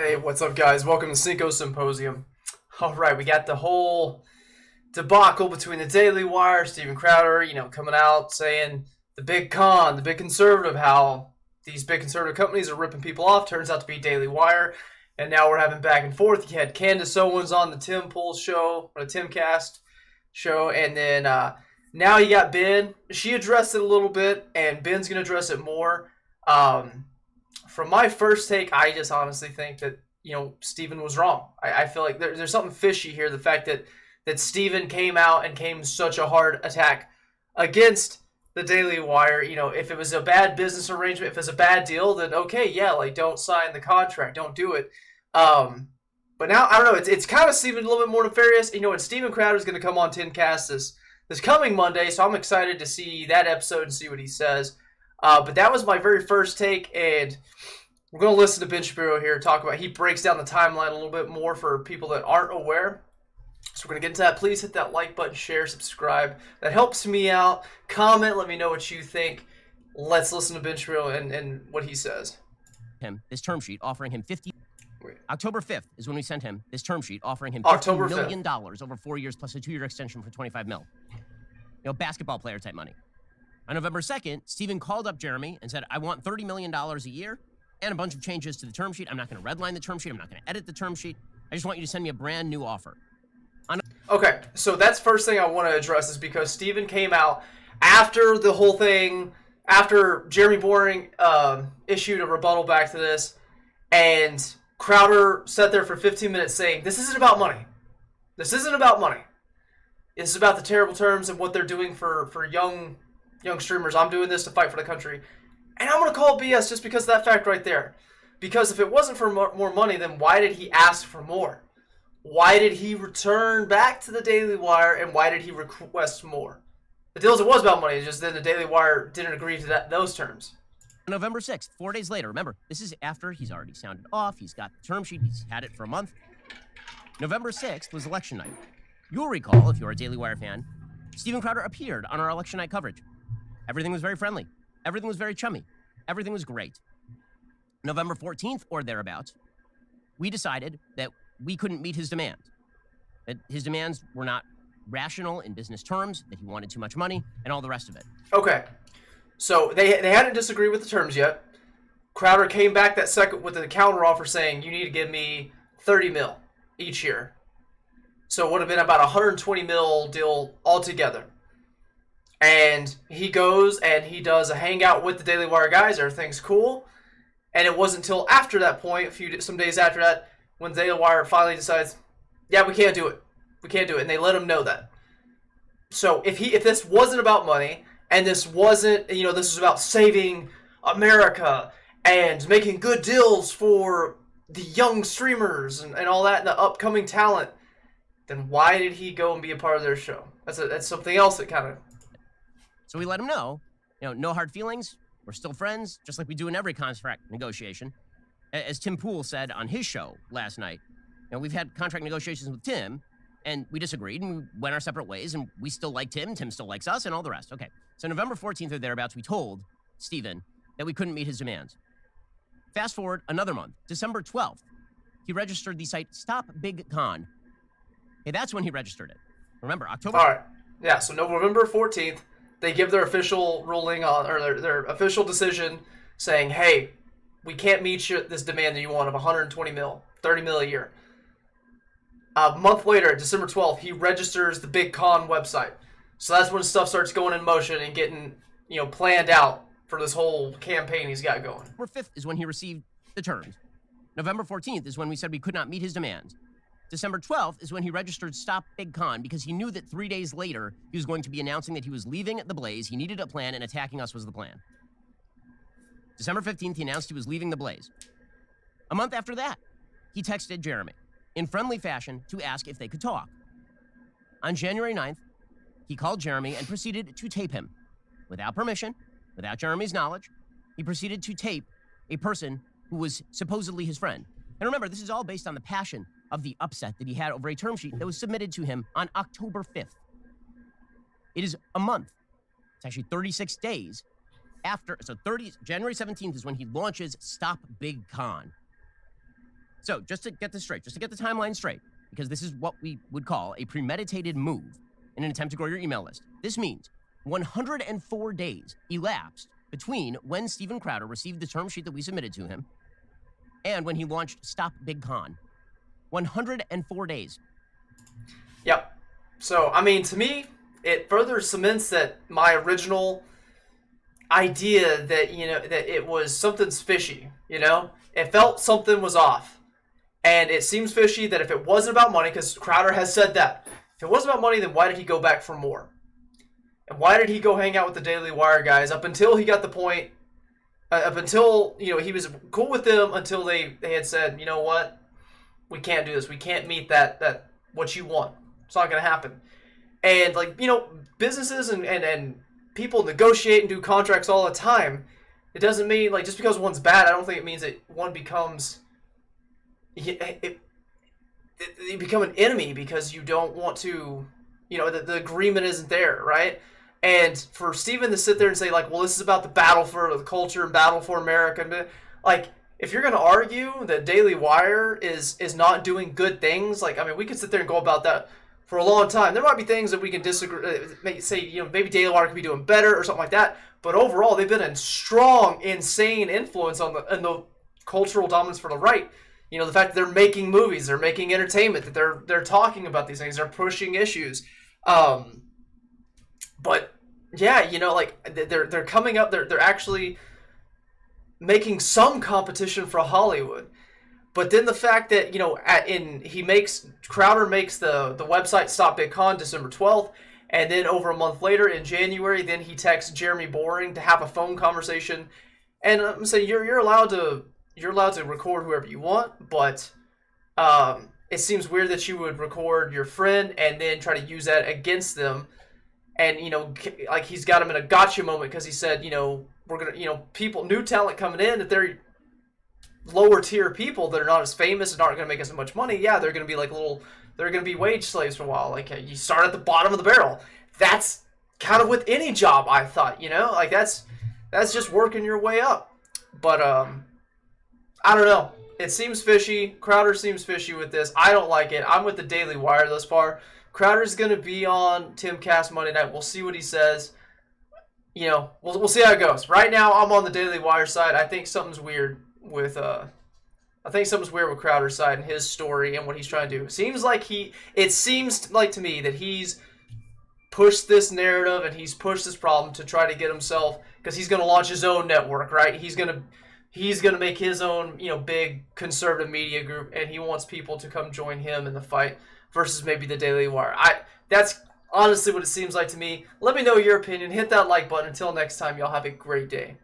Hey, what's up, guys? Welcome to Cinco Symposium. All right, we got the whole debacle between the Daily Wire, Steven Crowder, coming out saying the big con, the big conservative, how these big conservative companies are ripping people off. Turns out to be Daily Wire, and now we're having back and forth. You had Candace Owens on the Tim Pool show, or the Timcast show, and then now you got Ben. She addressed it a little bit, and Ben's going to address it more. From my first take, I just honestly think that, Steven was wrong. I feel like there's something fishy here. The fact that Steven came out and came such a hard attack against the Daily Wire. If it was a bad business arrangement, if it's a bad deal, then okay, yeah, don't sign the contract. Don't do it. But now, I don't know, it's kind of seeming a little bit more nefarious. And Steven Crowder is going to come on Timcast this coming Monday, so I'm excited to see that episode and see what he says. But that was my very first take, and we're going to listen to Ben Shapiro here talk about, he breaks down the timeline a little bit more for people that aren't aware. So we're going to get into that. Please hit that like button, share, subscribe. That helps me out. Comment, let me know what you think. Let's listen to Ben Shapiro and what he says. This term sheet offering him Wait. October 5th is when we sent him this term sheet offering him October $50 million over 4 years plus a 2-year extension for $25 million. Basketball player type money. On November 2nd, Steven called up Jeremy and said, I want $30 million a year and a bunch of changes to the term sheet. I'm not going to redline the term sheet. I'm not going to edit the term sheet. I just want you to send me a brand new offer. Okay, so that's first thing I want to address is because Steven came out after the whole thing, after Jeremy Boring issued a rebuttal back to this, and Crowder sat there for 15 minutes saying, this isn't about money. This isn't about money. This is about the terrible terms and what they're doing for young streamers. I'm doing this to fight for the country. And I'm going to call it BS just because of that fact right there. Because if it wasn't for more money, then why did he ask for more? Why did he return back to the Daily Wire, and why did he request more? The deal is it was about money, it's just then the Daily Wire didn't agree to those terms. November 6th, 4 days later. Remember, this is after he's already sounded off. He's got the term sheet. He's had it for a month. November 6th was election night. You'll recall, if you're a Daily Wire fan, Steven Crowder appeared on our election night coverage. Everything was very friendly. Everything was very chummy. Everything was great. November 14th or thereabouts, we decided that we couldn't meet his demands. That his demands were not rational in business terms, that he wanted too much money, and all the rest of it. Okay. So they hadn't disagreed with the terms yet. Crowder came back that second with a counteroffer saying, you need to give me 30 mil each year. So it would have been about a 120 mil deal altogether. And he goes and he does a hangout with the Daily Wire guys. Everything's cool. And it wasn't until after that point, some days after that, when Daily Wire finally decides, yeah, we can't do it. We can't do it. And they let him know that. So if this wasn't about money, and this wasn't, this was about saving America and making good deals for the young streamers and all that and the upcoming talent, then why did he go and be a part of their show? That's something else that kind of... So we let him know, no hard feelings. We're still friends, just like we do in every contract negotiation. As Tim Pool said on his show last night, we've had contract negotiations with Tim, and we disagreed, and we went our separate ways, and we still like Tim still likes us, and all the rest. Okay, so November 14th or thereabouts, we told Steven that we couldn't meet his demands. Fast forward another month, December 12th, he registered the site Stop Big Con. Hey, that's when he registered it. Remember, October... All right, yeah, so November 14th, they give their official ruling on, or their official decision saying, hey, we can't meet this demand that you want of 120 mil, 30 mil a year. A month later, December 12th, he registers the Big Con website. So that's when stuff starts going in motion and getting, planned out for this whole campaign he's got going. November 5th is when he received the terms. November 14th is when we said we could not meet his demands. December 12th is when he registered Stop Big Con because he knew that 3 days later he was going to be announcing that he was leaving the Blaze. He needed a plan, and attacking us was the plan. December 15th, he announced he was leaving the Blaze. A month after that, he texted Jeremy in friendly fashion to ask if they could talk. On January 9th, he called Jeremy and proceeded to tape him. Without permission, without Jeremy's knowledge, he proceeded to tape a person who was supposedly his friend. And remember, this is all based on the passion of the upset that he had over a term sheet that was submitted to him on October 5th. It is a month. It's actually 36 days after. So January 17th is when he launches Stop Big Con. So just to get this straight, just to get the timeline straight, because this is what we would call a premeditated move in an attempt to grow your email list. This means 104 days elapsed between when Steven Crowder received the term sheet that we submitted to him and when he launched Stop Big Con. 104 days. Yep. So, I mean, to me, it further cements that my original idea that, that it was something's fishy, It felt something was off. And it seems fishy that if it wasn't about money, because Crowder has said that, if it wasn't about money, then why did he go back for more? And why did he go hang out with the Daily Wire guys up until he got the point, up until, he was cool with them until they had said, you know what, we can't do this. We can't meet that what you want. It's not going to happen. And, businesses and people negotiate and do contracts all the time. It doesn't mean, just because one's bad, I don't think it means that one becomes... You become an enemy because you don't want to, the agreement isn't there, right? And for Steven to sit there and say, well, this is about the battle for the culture and battle for America, if you're going to argue that Daily Wire is not doing good things, we could sit there and go about that for a long time. There might be things that we can disagree, say, maybe Daily Wire could be doing better or something like that, but overall, they've been a strong, insane influence on the cultural dominance for the right. The fact that they're making movies, they're making entertainment, that they're talking about these things, they're pushing issues. But yeah, they're coming up, they're actually making some competition for Hollywood. But then the fact that, Crowder makes the website Stop Big Con December 12th, and then over a month later in January, then he texts Jeremy Boring to have a phone conversation. And I'm saying you're allowed to record whoever you want, but it seems weird that you would record your friend and then try to use that against them. And, he's got him in a gotcha moment because he said, we're going to, people, new talent coming in, that they're lower tier people that are not as famous and aren't going to make as much money. Yeah, they're going to be they're going to be wage slaves for a while. You start at the bottom of the barrel. That's kind of with any job, I thought, that's just working your way up. But, I don't know. It seems fishy. Crowder seems fishy with this. I don't like it. I'm with the Daily Wire thus far. Crowder's going to be on Timcast Monday night. We'll see what he says. We'll see how it goes. Right now, I'm on the Daily Wire side. I think something's weird with Crowder's side and his story and what he's trying to do. It seems like to me that he's pushed this narrative and he's pushed this problem to try to get himself, because he's going to launch his own network, right? He's going to make his own, big conservative media group, and he wants people to come join him in the fight versus maybe the Daily Wire. That's honestly what it seems like to me. Let me know your opinion. Hit that like button. Until next time, y'all have a great day.